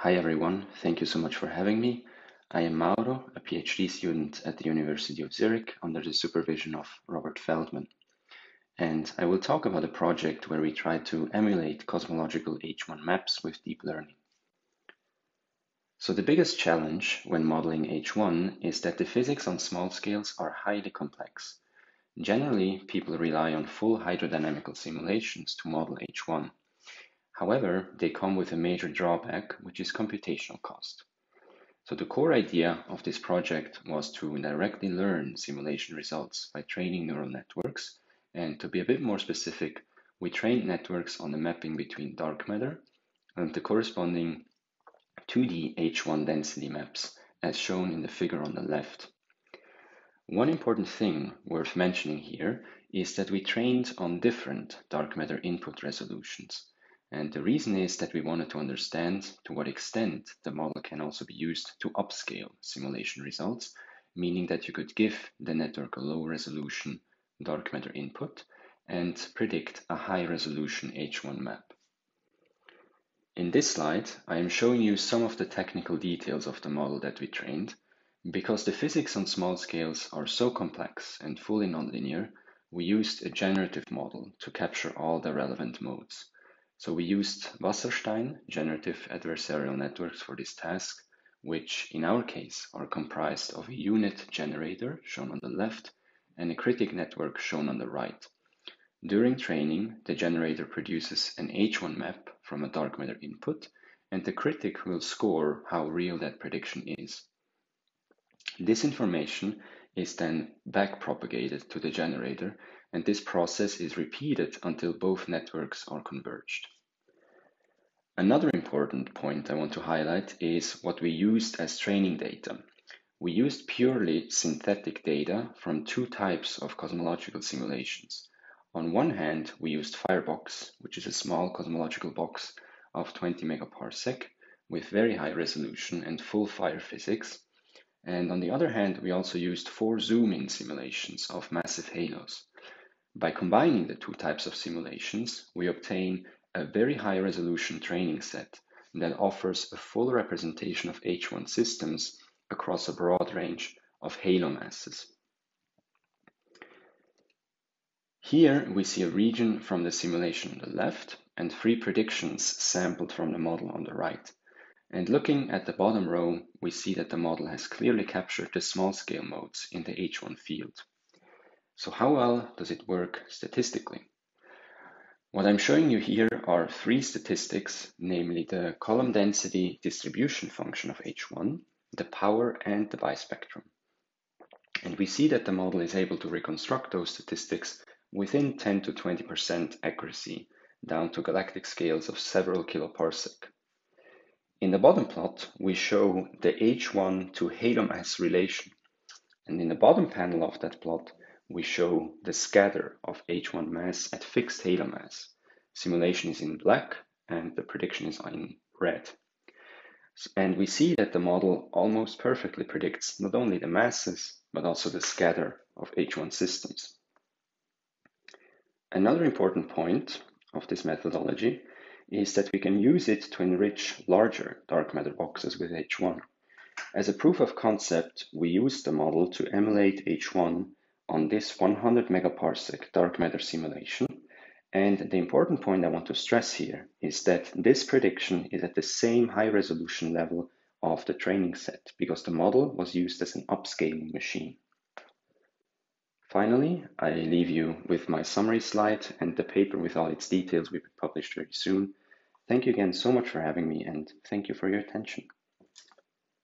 Hi everyone, thank you so much for having me. I am Mauro, a PhD student at the University of Zurich under the supervision of Robert Feldmann. And I will talk about a project where we try to emulate cosmological H1 maps with deep learning. So the biggest challenge when modeling H1 is that the physics on small scales are highly complex. Generally, people rely on full hydrodynamical simulations to model H1. However, they come with a major drawback, which is computational cost. So the core idea of this project was to directly learn simulation results by training neural networks. And to be a bit more specific, we trained networks on the mapping between dark matter and the corresponding 2D H1 density maps, as shown in the figure on the left. One important thing worth mentioning here is that we trained on different dark matter input resolutions. And the reason is that we wanted to understand to what extent the model can also be used to upscale simulation results, meaning that you could give the network a low resolution dark matter input and predict a high resolution H1 map. In this slide, I am showing you some of the technical details of the model that we trained. Because the physics on small scales are so complex and fully nonlinear, we used a generative model to capture all the relevant modes. So we used Wasserstein generative adversarial networks for this task, which in our case are comprised of a unit generator shown on the left and a critic network shown on the right. During training, the generator produces an H1 map from a dark matter input, and the critic will score how real that prediction is. This information is then backpropagated to the generator, and this process is repeated until both networks are converged. Another important point I want to highlight is what we used as training data. We used purely synthetic data from two types of cosmological simulations. On one hand, we used Firebox, which is a small cosmological box of 20 megaparsec with very high resolution and full fire physics. And on the other hand, we also used 4 zoom-in simulations of massive halos. By combining the two types of simulations, we obtain a very high resolution training set that offers a full representation of H1 systems across a broad range of halo masses. Here we see a region from the simulation on the left and 3 predictions sampled from the model on the right. And looking at the bottom row, we see that the model has clearly captured the small scale modes in the H1 field. So how well does it work statistically? What I'm showing you here are 3 statistics, namely the column density distribution function of H1, the power, and the bispectrum. And we see that the model is able to reconstruct those statistics within 10 to 20% accuracy, down to galactic scales of several kiloparsec. In the bottom plot, we show the H1 to halo mass relation. And in the bottom panel of that plot, we show the scatter of H1 mass at fixed halo mass. Simulation is in black and the prediction is in red. And we see that the model almost perfectly predicts not only the masses, but also the scatter of H1 systems. Another important point of this methodology is that we can use it to enrich larger dark matter boxes with H1. As a proof of concept, we used the model to emulate H1 on this 100 megaparsec dark matter simulation. And the important point I want to stress here is that this prediction is at the same high resolution level of the training set because the model was used as an upscaling machine. Finally, I leave you with my summary slide, and the paper with all its details will be published very soon. Thank you again so much for having me, and thank you for your attention.